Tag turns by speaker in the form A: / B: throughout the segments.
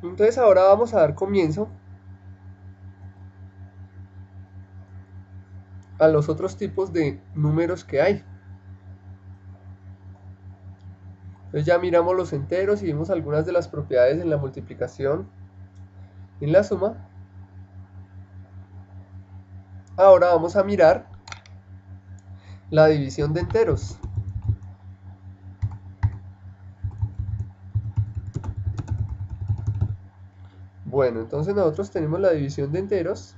A: Entonces ahora vamos a dar comienzo a los otros tipos de números que hay. Entonces ya miramos los enteros y vimos algunas de las propiedades en la multiplicación y en la suma. Ahora vamos a mirar la división de enteros. Bueno, entonces nosotros tenemos la división de enteros.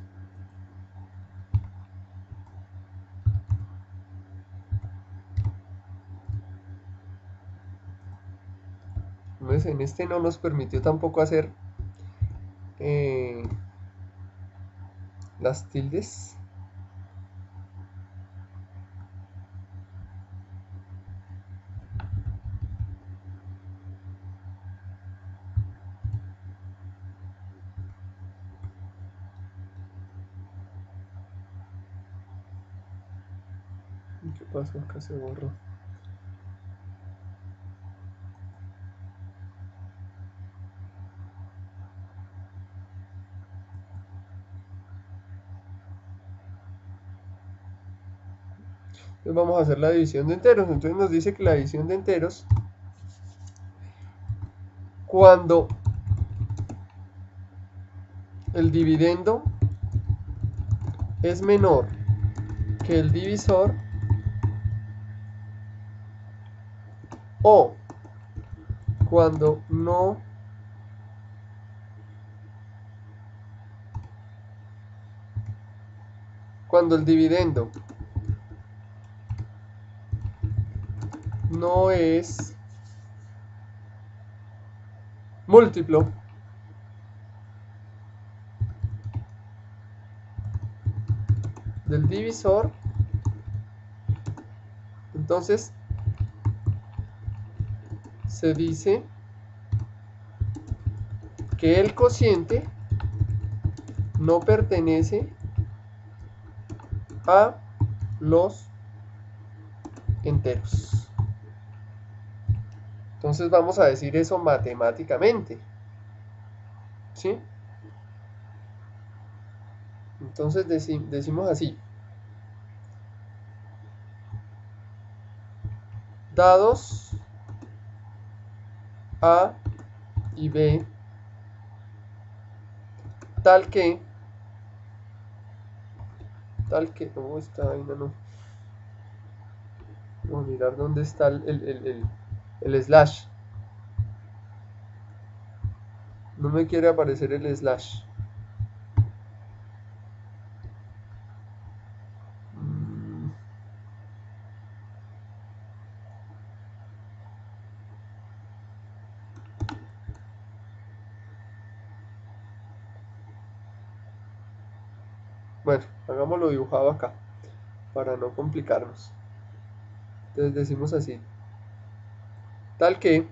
A: Entonces en este no nos permitió tampoco hacer las tildes. ¿Qué pasó? Acá se borró. Entonces vamos a hacer la división de enteros. Entonces nos dice que la división de enteros, cuando el dividendo es menor que el divisor, o cuando no cuando el dividendo no es múltiplo del divisor, entonces se dice que el cociente no pertenece a los enteros. Entonces vamos a decir eso matemáticamente, ¿sí? Entonces decimos así: dados A y B, tal que, ¿cómo está? No. Vamos a mirar dónde está el slash. No me quiere aparecer el slash. Bueno, hagámoslo dibujado acá, para no complicarnos. Entonces decimos así: tal que,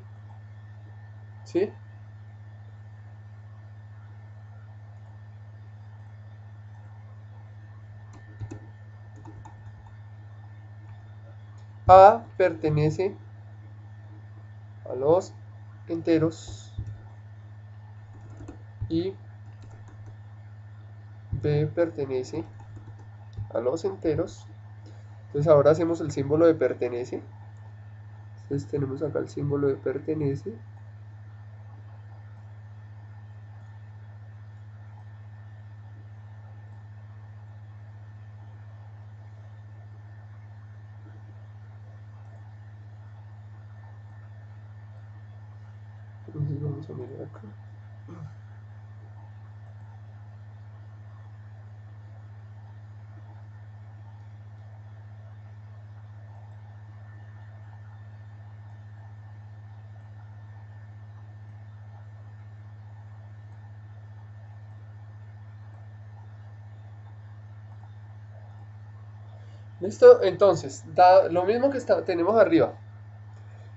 A: ¿sí? A pertenece a los enteros y B pertenece a los enteros. Entonces ahora hacemos el símbolo de pertenece. Entonces tenemos acá el símbolo de pertenece. Entonces vamos a mirar acá. ¿Listo? Entonces, lo mismo que tenemos arriba.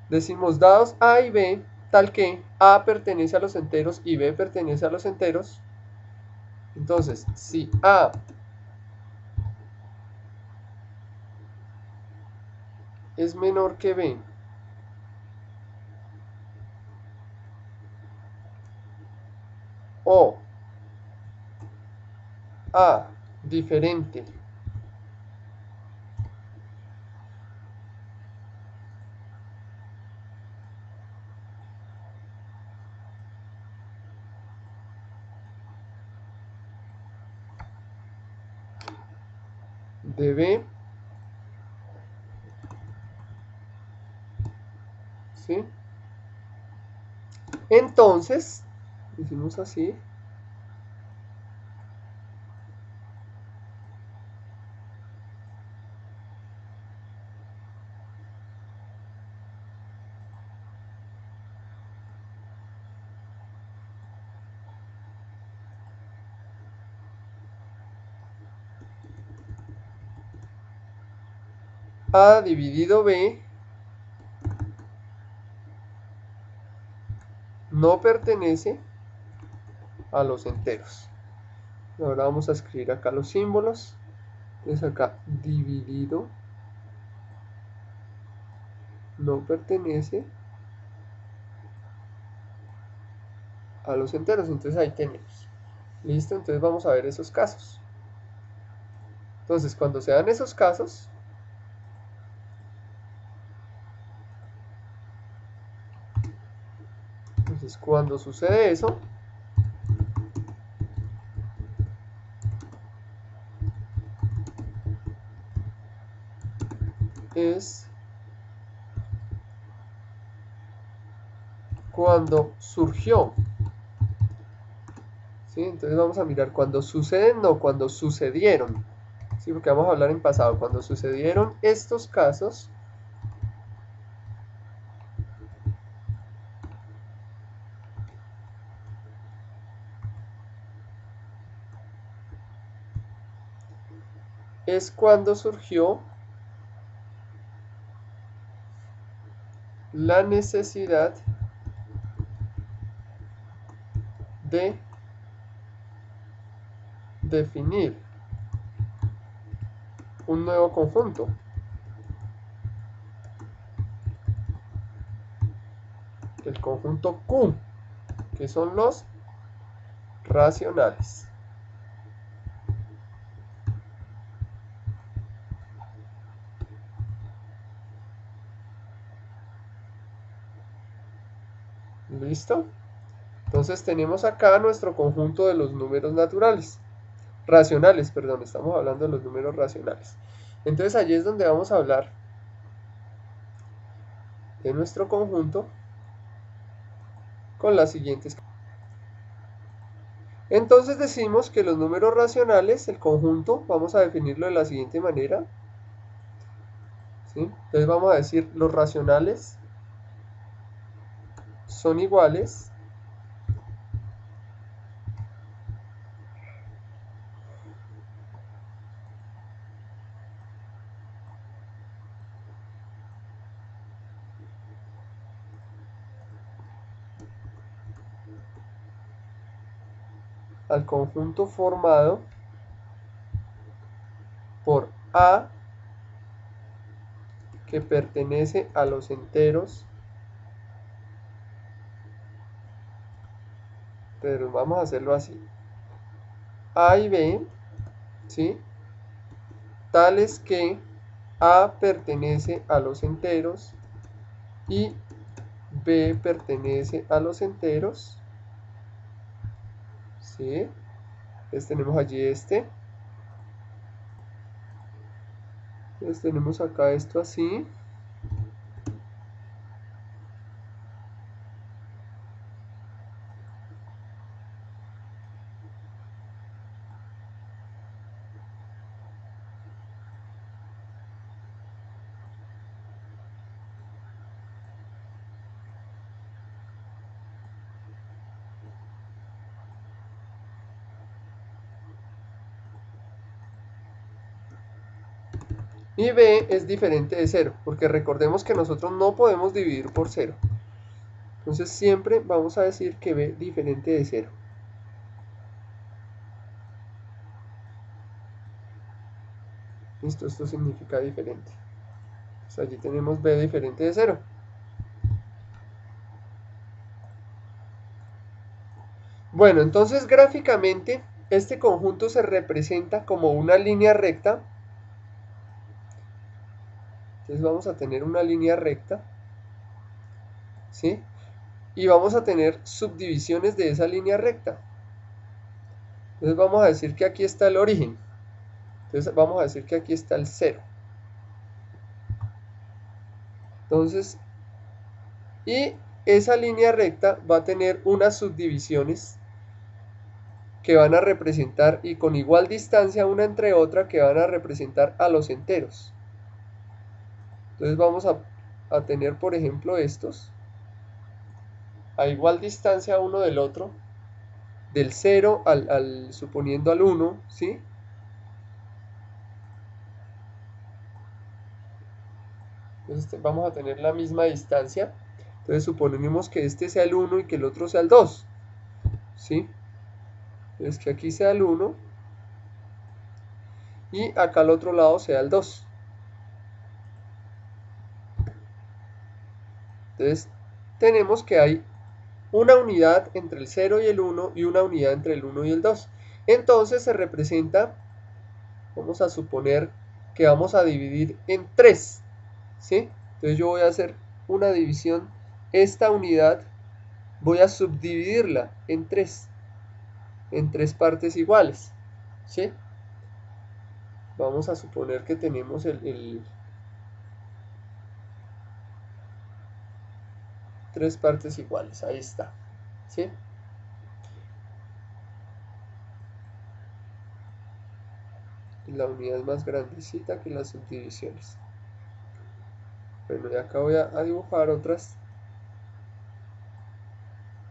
A: Decimos dados A y B, tal que A pertenece a los enteros y B pertenece a los enteros. Entonces, si A es menor que B, . o a diferente de b, ¿sí? Entonces, decimos así, a dividido b no pertenece a los enteros. Ahora vamos a escribir acá los símbolos. Entonces acá dividido no pertenece a los enteros. Entonces ahí tenemos. Listo, entonces vamos a ver esos casos. Entonces cuando se dan esos casos, entonces cuando sucede eso, es cuando surgió. ¿Sí? Entonces vamos a mirar cuando suceden, no, cuando sucedieron. ¿Sí? Porque vamos a hablar en pasado. Cuando sucedieron estos casos, es cuando surgió la necesidad de definir un nuevo conjunto, el conjunto Q, que son los racionales. ¿Listo? Entonces tenemos acá nuestro conjunto de los números naturales. Racionales, perdón, estamos hablando de los números racionales. Entonces allí es donde vamos a hablar de nuestro conjunto con las siguientes. Entonces decimos que los números racionales, el conjunto, vamos a definirlo de la siguiente manera. ¿Sí? Entonces vamos a decir los racionales son iguales al conjunto formado por A que pertenece a los enteros, pero vamos a hacerlo así. A y B, ¿sí? Tales que A pertenece a los enteros y B pertenece a los enteros, ¿sí? Entonces tenemos allí este. Entonces tenemos acá esto así. Y B es diferente de 0, porque recordemos que nosotros no podemos dividir por 0. Entonces siempre vamos a decir que B diferente de 0. Listo, esto significa diferente. Entonces allí tenemos B diferente de 0. Bueno, entonces gráficamente este conjunto se representa como una línea recta. Entonces vamos a tener una línea recta, ¿sí? Y vamos a tener subdivisiones de esa línea recta. Entonces vamos a decir que aquí está el origen. Entonces vamos a decir que aquí está el 0. Entonces, y esa línea recta va a tener unas subdivisiones que van a representar, y con igual distancia una entre otra, que van a representar a los enteros. Entonces vamos a tener, por ejemplo, estos a igual distancia uno del otro, del 0 suponiendo al 1, ¿sí? Entonces vamos a tener la misma distancia. Entonces suponemos que este sea el 1 y que el otro sea el 2, ¿sí? Entonces que aquí sea el 1 y acá al otro lado sea el 2. Entonces tenemos que hay una unidad entre el 0 y el 1 y una unidad entre el 1 y el 2. Entonces se representa, vamos a suponer que vamos a dividir en 3, ¿sí? Entonces yo voy a hacer una división, esta unidad voy a subdividirla en 3 partes iguales, ¿sí? Vamos a suponer que tenemos el 3 partes iguales, ahí está, ¿sí? La unidad es más grandecita que las subdivisiones. Bueno, y acá voy a dibujar otras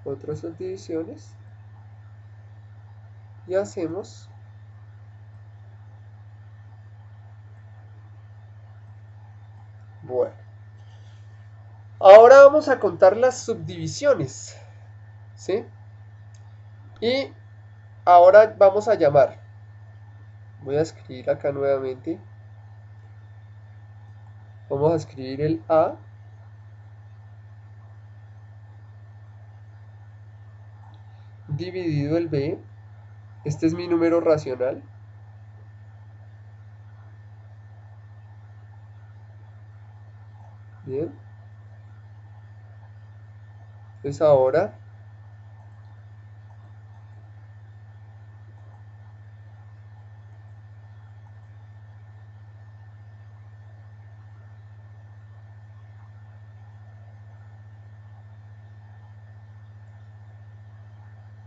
A: subdivisiones y hacemos, bueno, ahora vamos a contar las subdivisiones, ¿sí? Y ahora vamos a llamar, voy a escribir acá nuevamente, vamos a escribir el A dividido el B, este es mi número racional, bien, entonces ahora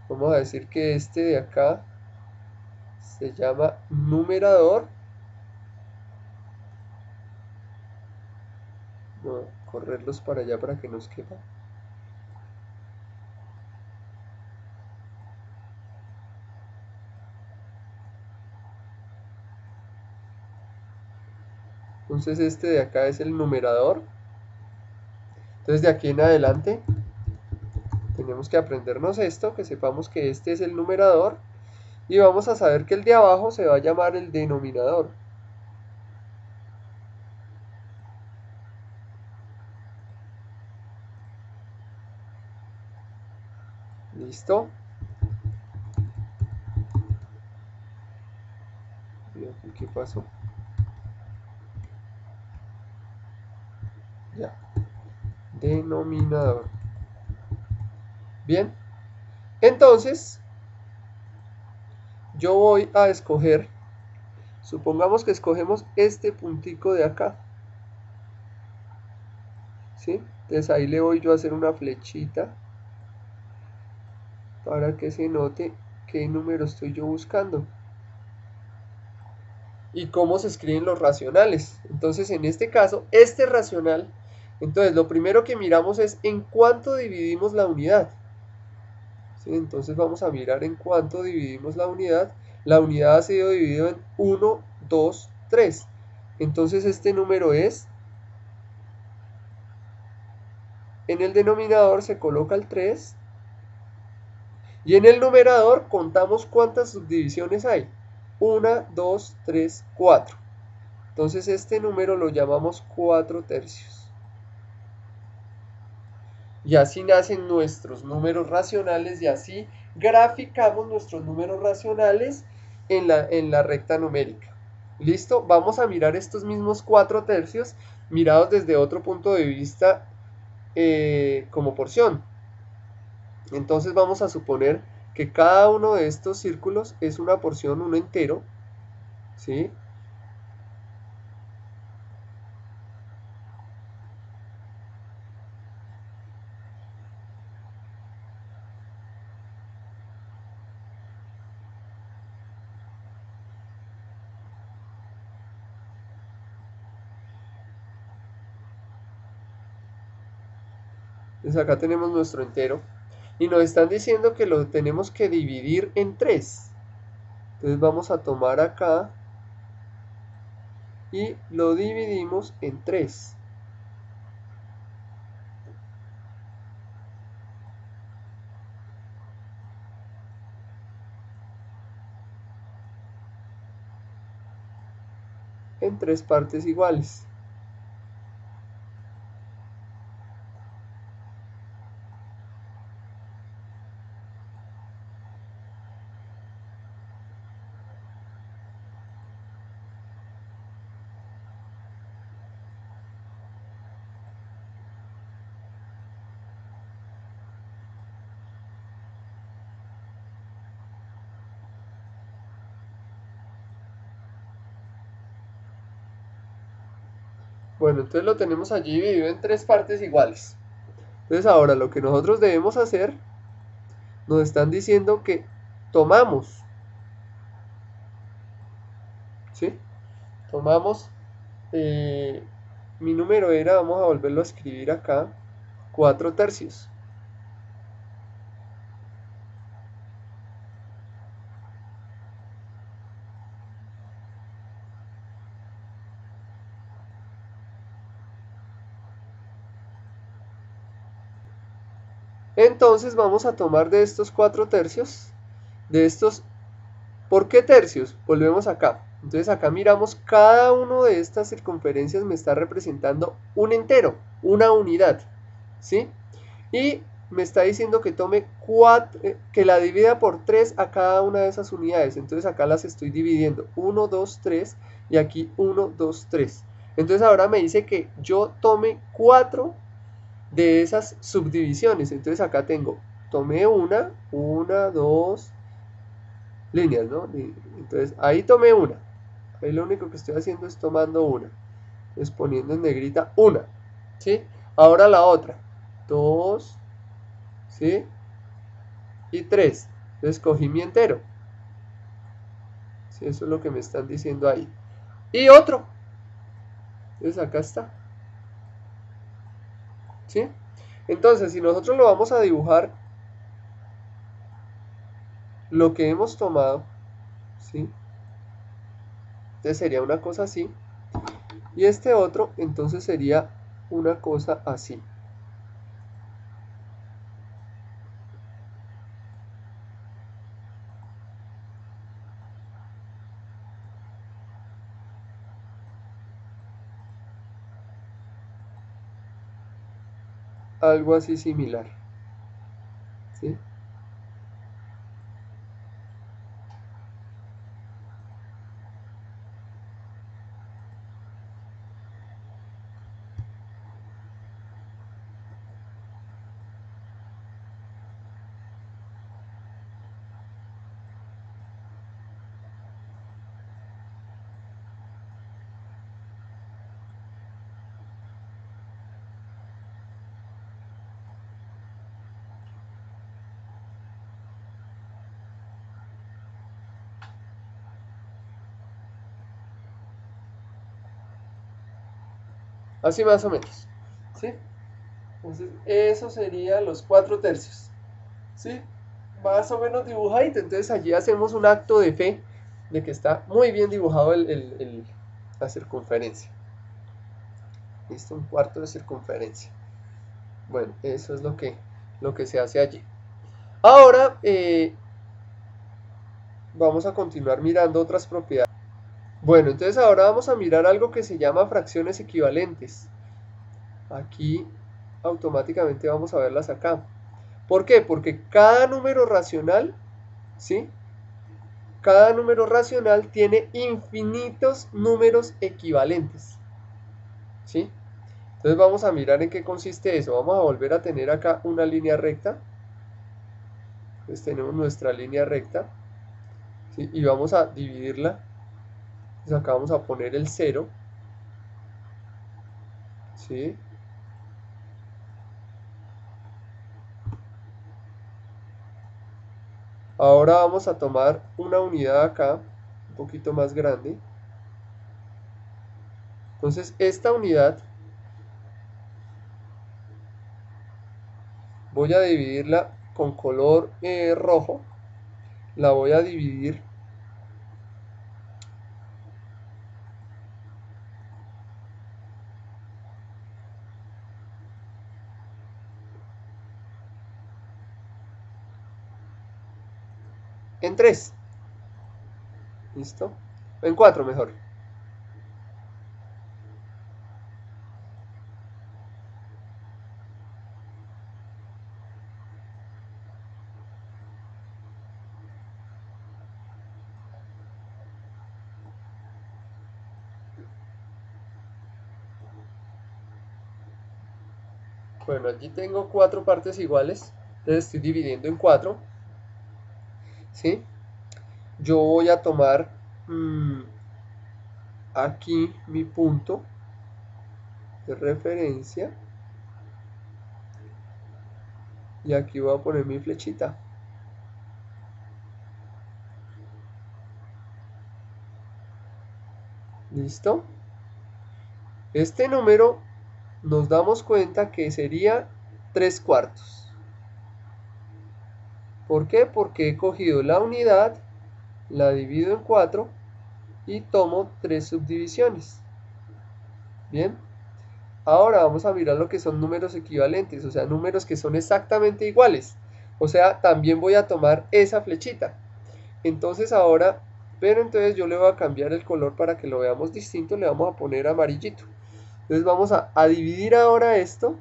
A: vamos a decir que este de acá se llama numerador. Voy a correrlos para allá para que nos quepa. Entonces este de acá es el numerador. Entonces de aquí en adelante tenemos que aprendernos esto, que sepamos que este es el numerador y vamos a saber que el de abajo se va a llamar el denominador. ¿Listo? ¿Qué pasó? Ya. Denominador. Bien. Entonces, yo voy a escoger, supongamos que escogemos este puntico de acá, ¿sí? Entonces ahí le voy yo a hacer una flechita para que se note qué número estoy yo buscando y cómo se escriben los racionales. Entonces en este caso, este racional, entonces lo primero que miramos es en cuánto dividimos la unidad, ¿sí? Entonces vamos a mirar en cuánto dividimos la unidad. La unidad ha sido dividida en 1, 2, 3. Entonces este número es, en el denominador se coloca el 3 y en el numerador contamos cuántas subdivisiones hay. 1, 2, 3, 4. Entonces este número lo llamamos 4 tercios. Y así nacen nuestros números racionales y así graficamos nuestros números racionales en la recta numérica. ¿Listo? Vamos a mirar estos mismos 4 tercios mirados desde otro punto de vista como porción. Entonces vamos a suponer que cada uno de estos círculos es una porción, un entero, ¿sí? Entonces acá tenemos nuestro entero y nos están diciendo que lo tenemos que dividir en 3. Entonces vamos a tomar acá y lo dividimos en 3. En 3 partes iguales. Bueno, entonces lo tenemos allí dividido en 3 partes iguales. Entonces ahora lo que nosotros debemos hacer, nos están diciendo que tomamos, ¿sí? Tomamos, mi número era, vamos a volverlo a escribir acá, 4 tercios. Entonces vamos a tomar de estos 4 tercios, de estos, ¿por qué tercios? Volvemos acá. Entonces acá miramos, cada uno de estas circunferencias me está representando un entero, una unidad, ¿sí? Y me está diciendo que tome que la divida por 3 a cada una de esas unidades. Entonces acá las estoy dividiendo, 1, 2, 3 y aquí 1, 2, 3. Entonces ahora me dice que yo tome 4 de esas subdivisiones. Entonces acá tomé una, 2 líneas, ¿no? Entonces ahí tomé una. Ahí lo único que estoy haciendo es tomando una. Entonces poniendo en negrita una, ¿sí? Ahora la otra, 2, ¿sí? Y 3. Entonces cogí mi entero. ¿Sí? Eso es lo que me están diciendo ahí. Y otro. Entonces acá está. ¿Sí? Entonces, si nosotros lo vamos a dibujar, lo que hemos tomado, ¿sí? Entonces sería una cosa así. Y este otro, entonces sería una cosa así. Algo así similar. ¿Sí? Así más o menos. ¿Sí? Entonces, eso sería los 4 tercios. ¿Sí? Más o menos dibujadito. Entonces allí hacemos un acto de fe de que está muy bien dibujado la circunferencia. ¿Listo? Un cuarto de circunferencia. Bueno, eso es lo que se hace allí. Ahora vamos a continuar mirando otras propiedades. Bueno, entonces ahora vamos a mirar algo que se llama fracciones equivalentes. Aquí automáticamente vamos a verlas acá. ¿Por qué? Porque cada número racional, ¿sí? Cada número racional tiene infinitos números equivalentes, ¿sí? Entonces vamos a mirar en qué consiste eso. Vamos a volver a tener acá una línea recta. Entonces tenemos nuestra línea recta, ¿sí? Y vamos a dividirla. Entonces acá vamos a poner el 0, ¿sí? Ahora vamos a tomar una unidad acá, un poquito más grande. Entonces esta unidad voy a dividirla con color rojo. La voy a dividir en 3. ¿Listo? En 4 mejor. Bueno, allí tengo 4 partes iguales. Entonces estoy dividiendo en 4. ¿Sí? Yo voy a tomar aquí mi punto de referencia. Y aquí voy a poner mi flechita. ¿Listo? Este número nos damos cuenta que sería 3/4. ¿Por qué? Porque he cogido la unidad, la divido en 4 y tomo 3 subdivisiones. Bien, ahora vamos a mirar lo que son números equivalentes, o sea, números que son exactamente iguales. O sea, también voy a tomar esa flechita. Entonces ahora, pero entonces yo le voy a cambiar el color para que lo veamos distinto, le vamos a poner amarillito. Entonces vamos a dividir ahora esto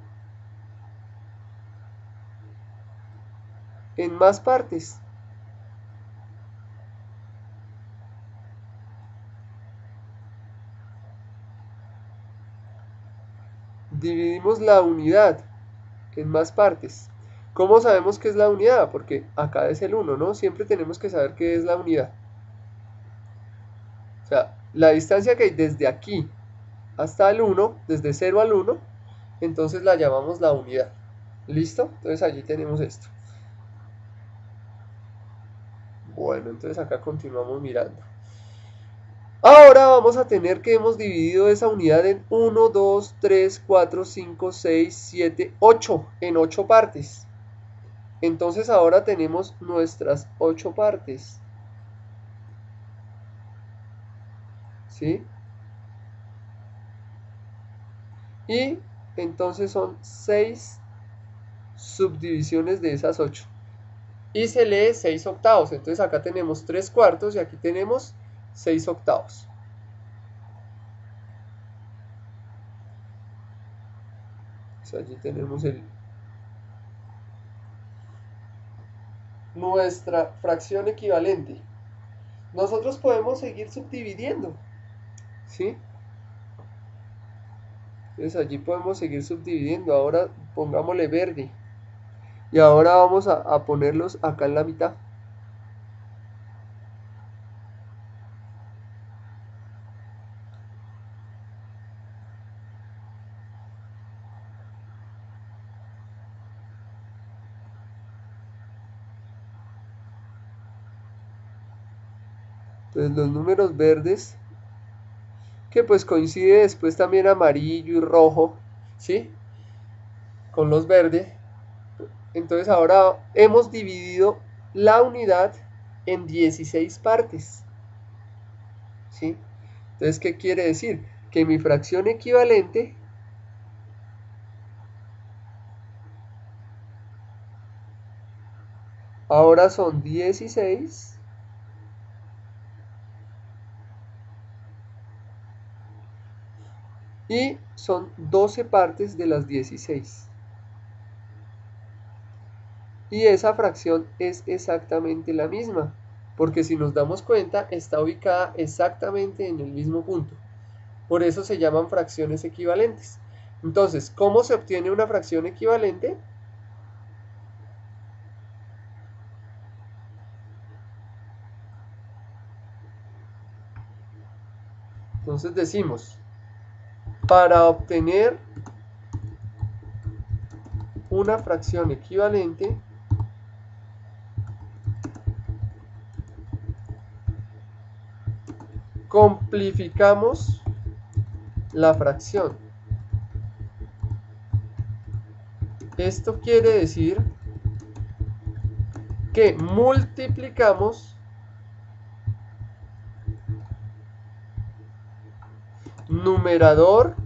A: en más partes. Dividimos la unidad en más partes. ¿Cómo sabemos qué es la unidad? Porque acá es el 1, ¿no? Siempre tenemos que saber qué es la unidad. O sea, la distancia que hay desde aquí hasta el 1, desde 0 al 1, entonces la llamamos la unidad. ¿Listo? Entonces allí tenemos esto. Bueno, entonces acá continuamos mirando. Ahora vamos a tener que hemos dividido esa unidad en 1, 2, 3, 4, 5, 6, 7, 8, en 8 partes. Entonces ahora tenemos nuestras 8 partes. ¿Sí? Y entonces son 6 subdivisiones de esas 8. Y se lee 6 octavos. Entonces acá tenemos 3/4 y aquí tenemos 6 octavos. Entonces allí tenemos nuestra fracción equivalente. Nosotros podemos seguir subdividiendo, ¿sí? Entonces allí podemos seguir subdividiendo. Ahora pongámosle verde. Y ahora vamos a ponerlos acá en la mitad. Entonces los números verdes, que pues coincide después también amarillo y rojo, ¿sí? Con los verdes. Entonces ahora hemos dividido la unidad en 16 partes, ¿sí? Entonces, ¿qué quiere decir? Que mi fracción equivalente ahora son 16 y son 12 partes de las 16. y esa fracción es exactamente la misma, porque si nos damos cuenta está ubicada exactamente en el mismo punto. Por eso se llaman fracciones equivalentes. Entonces, ¿cómo se obtiene una fracción equivalente? Entonces decimos, para obtener una fracción equivalente, simplificamos la fracción. Esto quiere decir que multiplicamos numerador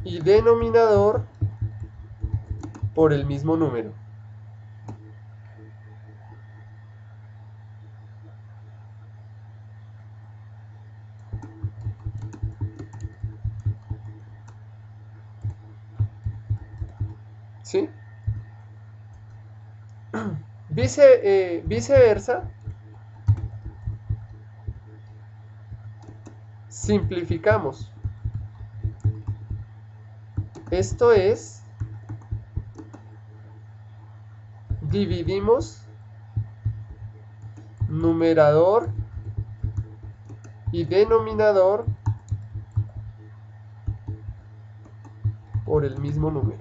A: y denominador por el mismo número. ¿Sí? Viceversa, simplificamos. Esto es, dividimos numerador y denominador por el mismo número.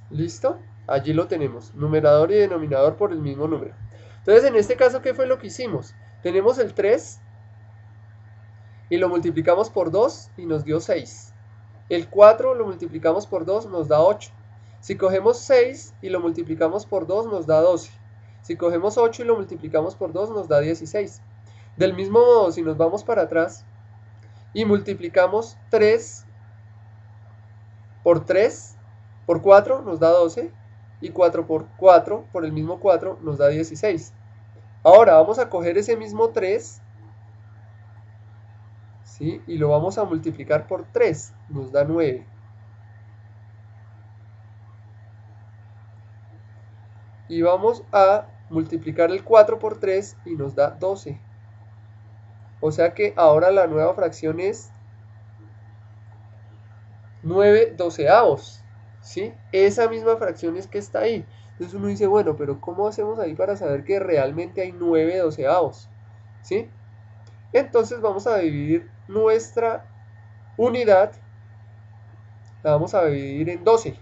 A: ¿Listo? Allí lo tenemos, numerador y denominador por el mismo número. Entonces, en este caso, ¿qué fue lo que hicimos? Tenemos el 3 y lo multiplicamos por 2 y nos dio 6. El 4 lo multiplicamos por 2 nos da 8. Si cogemos 6 y lo multiplicamos por 2 nos da 12. Si cogemos 8 y lo multiplicamos por 2 nos da 16. Del mismo modo, si nos vamos para atrás y multiplicamos 3 por 3 por 4 nos da 12 y 4 por 4 por el mismo 4 nos da 16. Ahora vamos a coger ese mismo 3, ¿sí? Y lo vamos a multiplicar por 3, nos da 9. Y vamos a multiplicar el 4 por 3 y nos da 12. O sea que ahora la nueva fracción es 9 doceavos, ¿sí? Esa misma fracción es que está ahí. Entonces uno dice, bueno, pero ¿cómo hacemos ahí para saber que realmente hay 9 doceavos? ¿Sí? Entonces vamos a dividir nuestra unidad, la vamos a dividir en 12.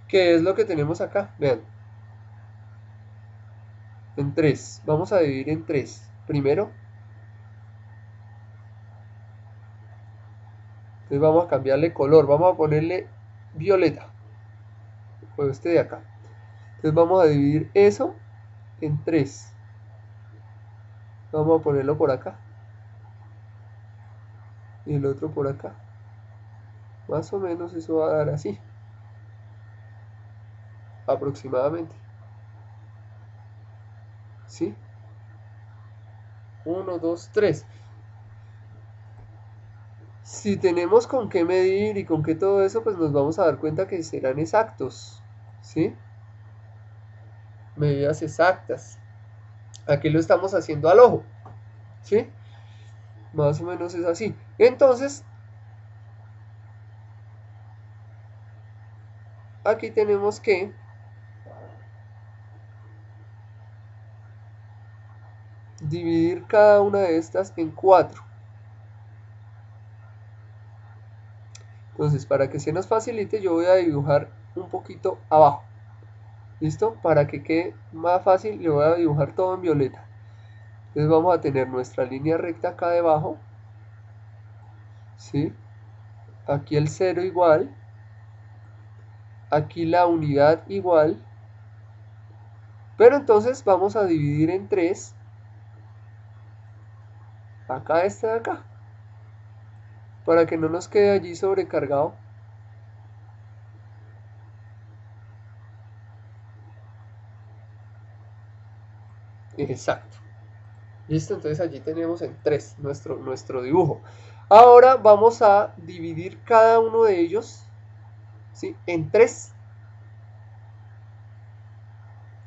A: ¿Qué es lo que tenemos acá? Vean. En 3. Vamos a dividir en 3. Primero. Entonces vamos a cambiarle color. Vamos a ponerle violeta. O este de acá. Entonces vamos a dividir eso en 3. Vamos a ponerlo por acá. Y el otro por acá. Más o menos eso va a dar así. Aproximadamente. ¿Sí? 1, 2, 3. Si tenemos con qué medir y con qué todo eso, pues nos vamos a dar cuenta que serán exactos. ¿Sí? Medidas exactas. Aquí lo estamos haciendo al ojo. ¿Sí? Más o menos es así. Entonces, aquí tenemos que dividir cada una de estas en 4. Entonces, para que se nos facilite, yo voy a dibujar un poquito abajo. ¿Listo? Para que quede más fácil, le voy a dibujar todo en violeta. Entonces vamos a tener nuestra línea recta acá debajo. ¿Sí? Aquí el 0 igual. Aquí la unidad igual. Pero entonces vamos a dividir en 3. Acá este de acá. Para que no nos quede allí sobrecargado. Exacto. Listo, entonces allí tenemos en 3 nuestro dibujo. Ahora vamos a dividir cada uno de ellos, ¿sí?, en 3,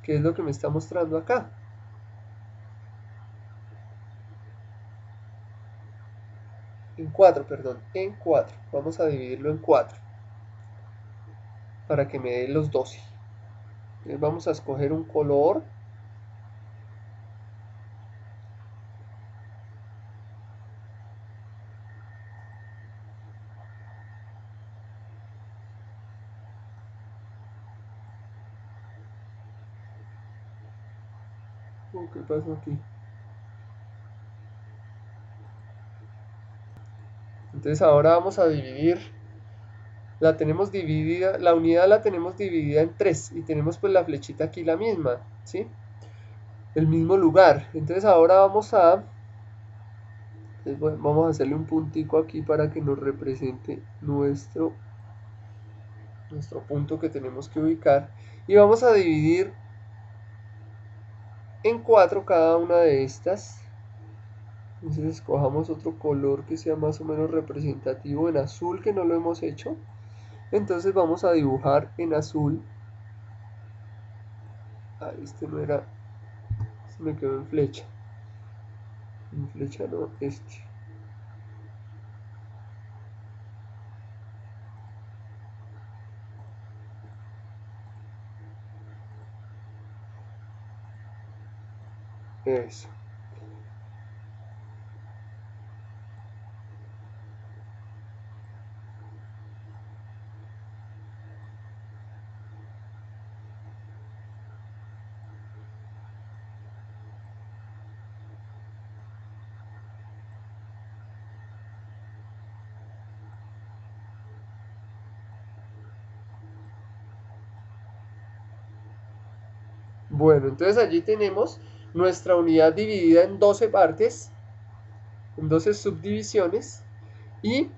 A: que es lo que me está mostrando acá. En 4, perdón, en 4. Vamos a dividirlo en 4 para que me dé los 12. Entonces vamos a escoger un color. ¿Qué pasó aquí? Entonces ahora vamos a dividir. La tenemos dividida, la unidad la tenemos dividida en 3 y tenemos pues la flechita aquí la misma, ¿sí? El mismo lugar. Entonces ahora vamos a hacerle un puntico aquí para que nos represente nuestro punto que tenemos que ubicar, y vamos a dividir en 4 cada una de estas. Entonces escojamos otro color que sea más o menos representativo, en azul, que no lo hemos hecho. Entonces vamos a dibujar en azul. Este no era, este me quedó en flecha. En flecha no, este. Eso. Bueno, entonces allí tenemos nuestra unidad dividida en 12 partes, en 12 subdivisiones, y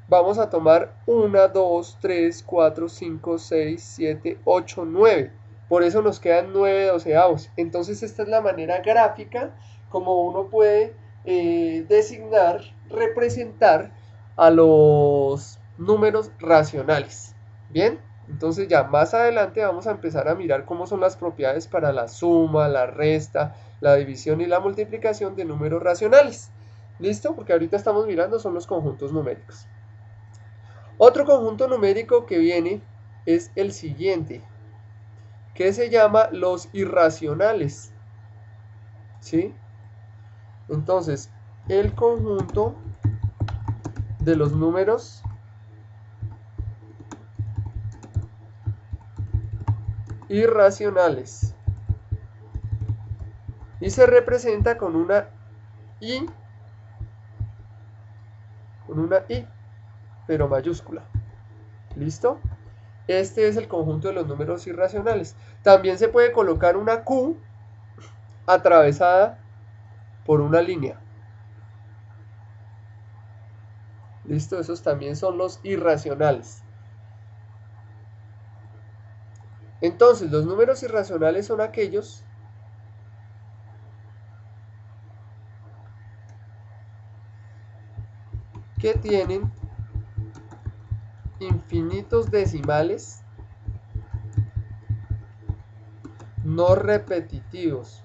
A: vamos a tomar 1, 2, 3, 4, 5, 6, 7, 8, 9. Por eso nos quedan 9 doceavos. Entonces esta es la manera gráfica como uno puede designar, representar a los números racionales. Bien, entonces ya más adelante vamos a empezar a mirar cómo son las propiedades para la suma, la resta, la división y la multiplicación de números racionales. ¿Listo? Porque ahorita estamos mirando son los conjuntos numéricos. Otro conjunto numérico que viene es el siguiente, que se llama los irracionales. ¿Sí? Entonces, el conjunto de los números irracionales, y se representa con una I, pero mayúscula. ¿Listo? Este es el conjunto de los números irracionales. También se puede colocar una Q atravesada por una línea. ¿Listo? Esos también son los irracionales. Entonces, los números irracionales son aquellos que tienen infinitos decimales no repetitivos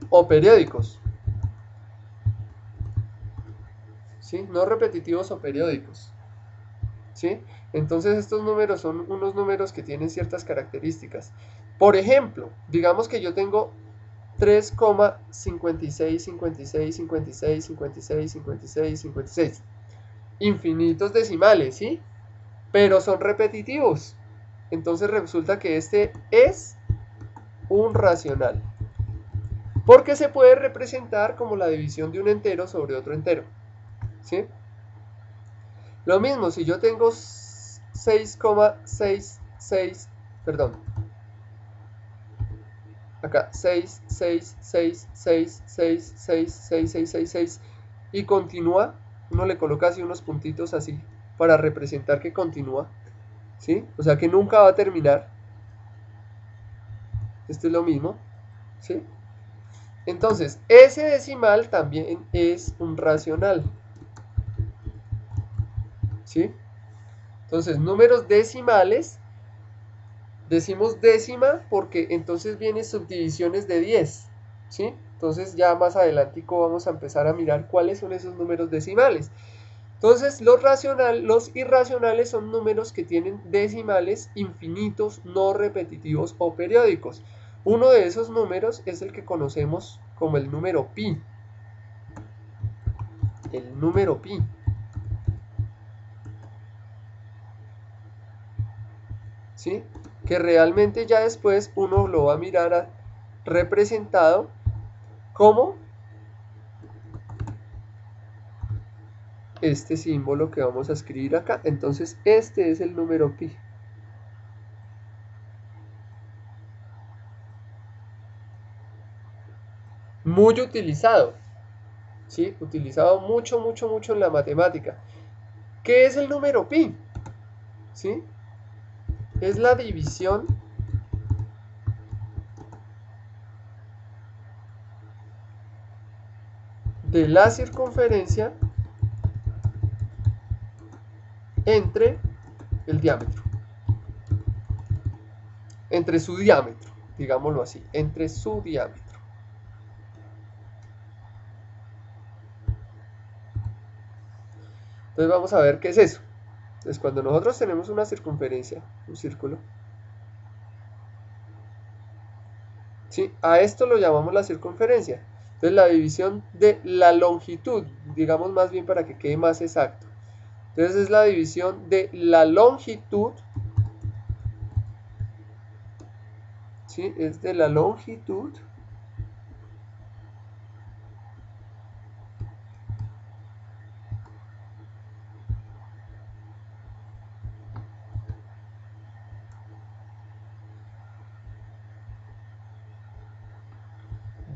A: o periódicos. ¿Sí? No repetitivos o periódicos. ¿Sí? Entonces estos números son unos números que tienen ciertas características. Por ejemplo, digamos que yo tengo 3,56, infinitos decimales, ¿sí? Pero son repetitivos. Entonces resulta que este es un racional, porque se puede representar como la división de un entero sobre otro entero, ¿sí? Lo mismo, si yo tengo 6,66, perdón, acá 6, 6, 6, 6, 6, 6, 6, 6, 6, 6, y continúa, uno le coloca así unos puntitos así para representar que continúa, ¿sí? O sea que nunca va a terminar. Esto es lo mismo, ¿sí? Entonces, ese decimal también es un racional, ¿sí? Entonces, números decimales, decimos décima porque entonces vienen subdivisiones de 10, ¿sí? Entonces ya más adelantico vamos a empezar a mirar cuáles son esos números decimales. Entonces los irracionales son números que tienen decimales infinitos, no repetitivos o periódicos. Uno de esos números es el que conocemos como el número pi. El número pi. ¿Sí? Que realmente ya después uno lo va a mirar representado como este símbolo que vamos a escribir acá. Entonces este es el número pi. Muy utilizado, ¿sí? Utilizado mucho, mucho, mucho en la matemática. ¿Qué es el número pi? ¿Sí? Es la división de la circunferencia entre el diámetro. Entre su diámetro, digámoslo así, entre su diámetro. Entonces vamos a ver qué es eso. Entonces cuando nosotros tenemos una circunferencia, un círculo, ¿sí? A esto lo llamamos la circunferencia. Entonces la división de la longitud, digamos más bien para que quede más exacto. Entonces es la división de la longitud, ¿sí? Es de la longitud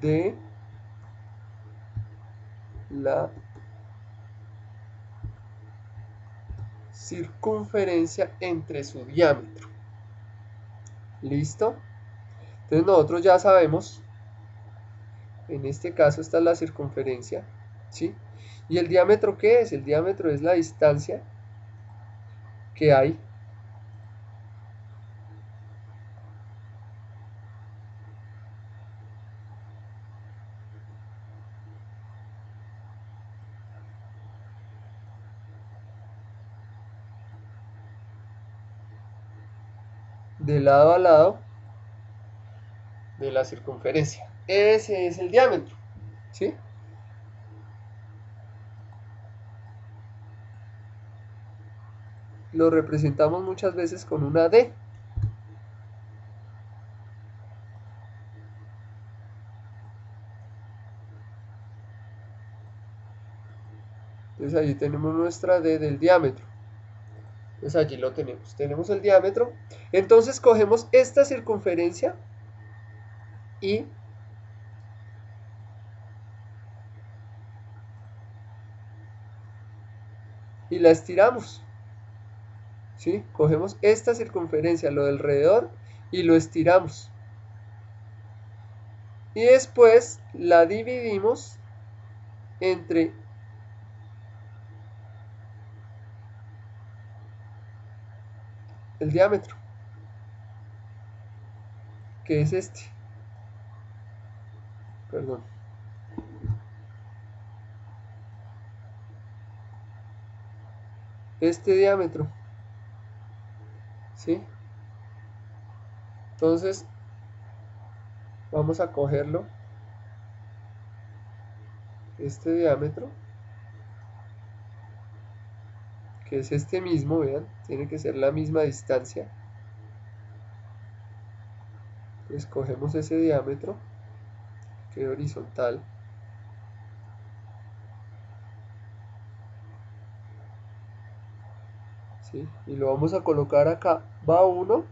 A: de la circunferencia entre su diámetro. ¿Listo? Entonces nosotros ya sabemos, en este caso esta es la circunferencia, ¿sí? ¿Y el diámetro qué es? El diámetro es la distancia que hay de lado a lado de la circunferencia. Ese es el diámetro, ¿sí? Lo representamos muchas veces con una D. Entonces allí tenemos nuestra D del diámetro. Entonces allí lo tenemos. Tenemos el diámetro. Entonces cogemos esta circunferencia y la estiramos, ¿sí? Cogemos esta circunferencia, lo del alrededor, y lo estiramos. Y después la dividimos entre el diámetro, que es este. Perdón. Este diámetro, ¿sí? Entonces vamos a cogerlo, este diámetro, que es este mismo, vean, tiene que ser la misma distancia. Entonces cogemos ese diámetro, que es horizontal, ¿sí? Y lo vamos a colocar acá, va uno.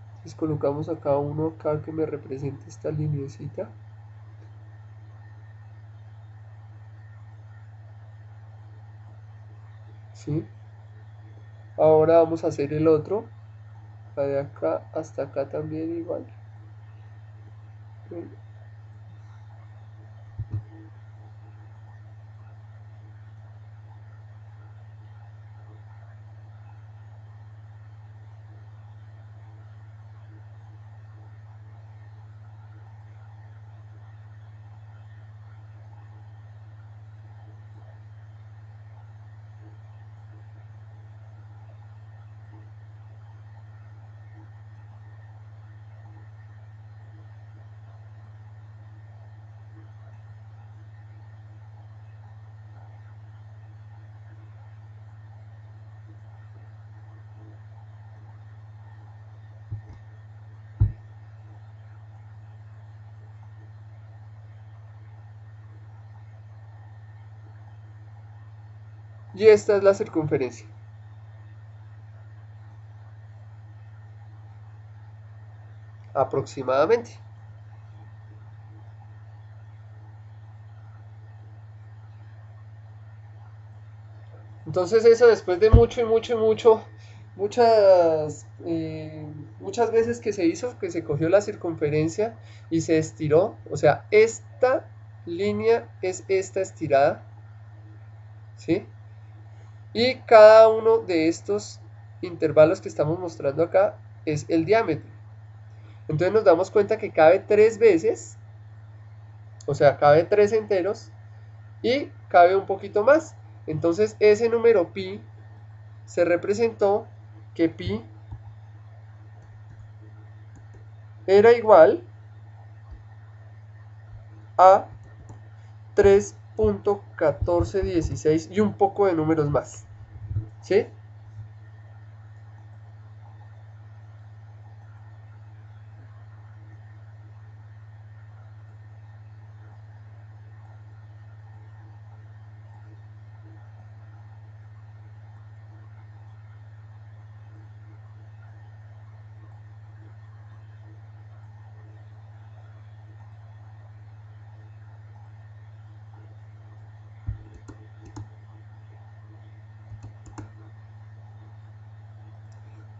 A: Entonces colocamos acá uno acá que me represente esta lineecita. ¿Sí? Ahora vamos a hacer el otro. Va de acá hasta acá también igual. Y esta es la circunferencia. Aproximadamente. Entonces eso después de muchas veces que se hizo, que se cogió la circunferencia y se estiró, o sea, esta línea es esta estirada, ¿sí? Y cada uno de estos intervalos que estamos mostrando acá es el diámetro. Entonces nos damos cuenta que cabe 3 veces, o sea, cabe 3 enteros y cabe un poquito más. Entonces ese número pi se representó que pi era igual a 3.1416 y un poco de números más, ¿sí?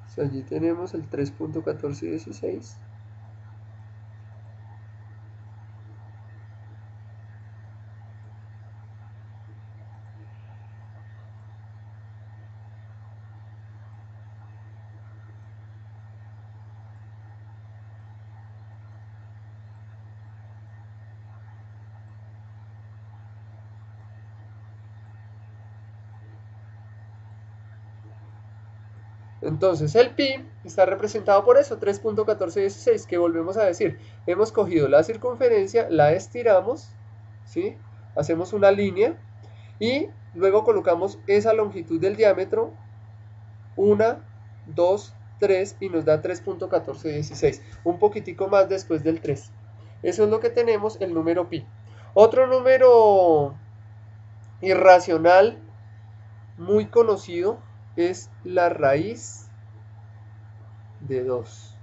A: O sea, allí tenemos el 3.1416. Entonces el pi está representado por eso, 3.1416, que volvemos a decir, hemos cogido la circunferencia, la estiramos, ¿sí? Hacemos una línea y luego colocamos esa longitud del diámetro, 1, 2, 3 y nos da 3.1416, un poquitico más después del 3. Eso es lo que tenemos, el número pi. Otro número irracional muy conocido es la raíz de 2.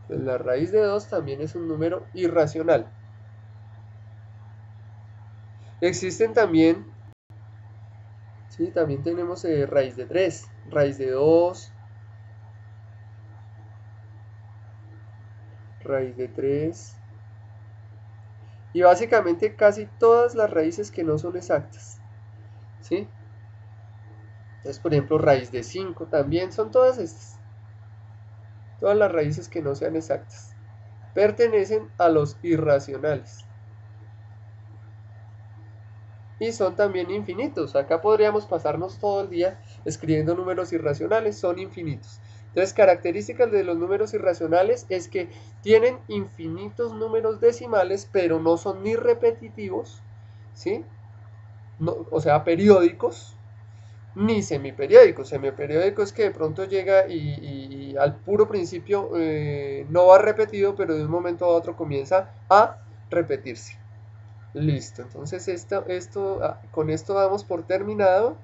A: Pues la raíz de 2 también es un número irracional. Existen también, sí, también tenemos raíz de 3, raíz de 2, raíz de 3. Y básicamente casi todas las raíces que no son exactas, ¿sí? Entonces, por ejemplo, raíz de 5 también son todas estas. Todas las raíces que no sean exactas pertenecen a los irracionales. Y son también infinitos. Acá podríamos pasarnos todo el día escribiendo números irracionales, son infinitos. Entonces, características de los números irracionales es que tienen infinitos números decimales, pero no son ni repetitivos, ¿sí? No, o sea, periódicos, ni semiperiódicos. Semiperiódico es que de pronto llega y al puro principio no va repetido, pero de un momento a otro comienza a repetirse. Listo, entonces con esto damos por terminado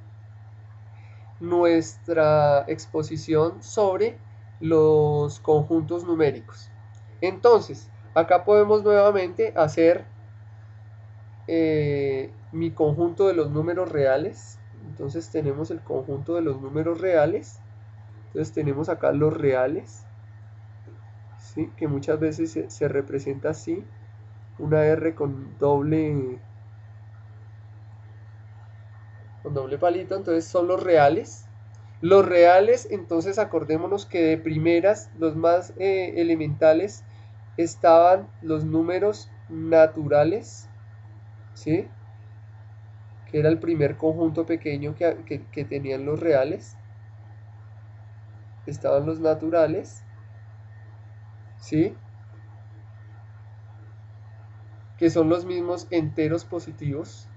A: nuestra exposición sobre los conjuntos numéricos. Entonces, acá podemos nuevamente hacer mi conjunto de los números reales Entonces tenemos el conjunto de los números reales. Entonces tenemos acá los reales, ¿sí? Que muchas veces se representa así, una R con doble palito, entonces son los reales. Los reales, entonces acordémonos que de primeras, los más elementales, estaban los números naturales, ¿sí? Que era el primer conjunto pequeño que tenían los reales. Estaban los naturales, ¿sí? Que son los mismos enteros positivos.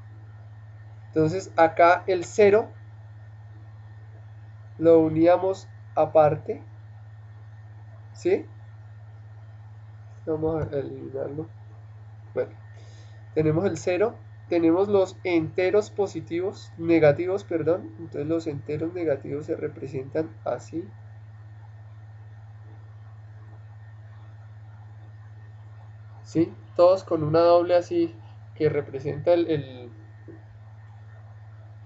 A: Entonces acá el 0 lo uníamos aparte, ¿sí? Vamos a eliminarlo. Bueno, tenemos el 0, tenemos los enteros positivos, negativos, perdón. Entonces los enteros negativos se representan así. ¿Sí? Todos con una doble así que representa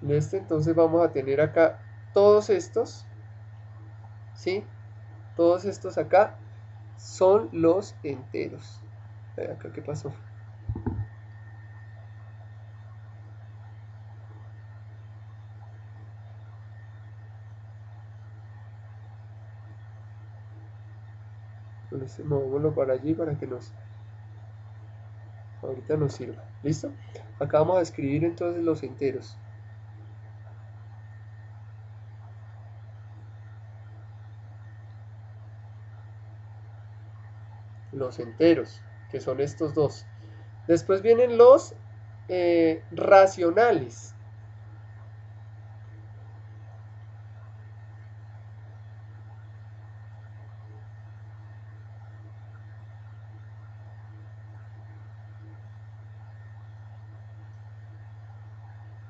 A: entonces vamos a tener acá todos estos, ¿sí? Todos estos acá son los enteros. Acá, ¿qué pasó? Entonces movámoslo para allí para que ahorita nos sirva. ¿Listo? Acá vamos a escribir entonces los enteros. Los enteros, que son estos dos. Después vienen los racionales.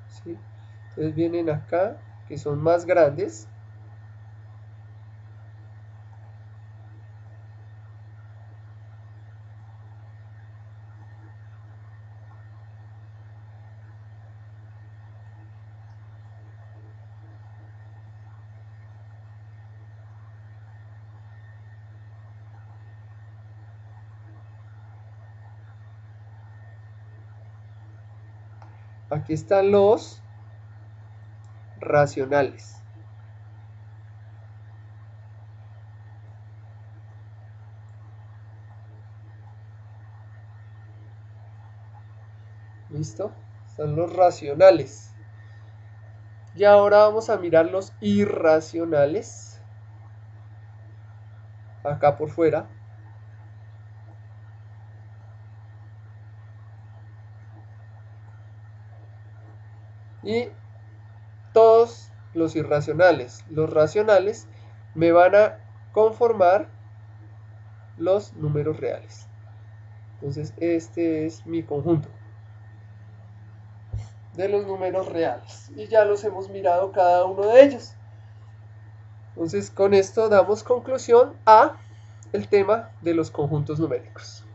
A: ¿Sí? Entonces vienen acá, que son más grandes. Aquí están los racionales. ¿Listo? Están los racionales. Y ahora vamos a mirar los irracionales. Acá por fuera. Y todos los irracionales, los racionales, me van a conformar los números reales. Entonces este es mi conjunto de los números reales. Y ya los hemos mirado cada uno de ellos. Entonces con esto damos conclusión a el tema de los conjuntos numéricos.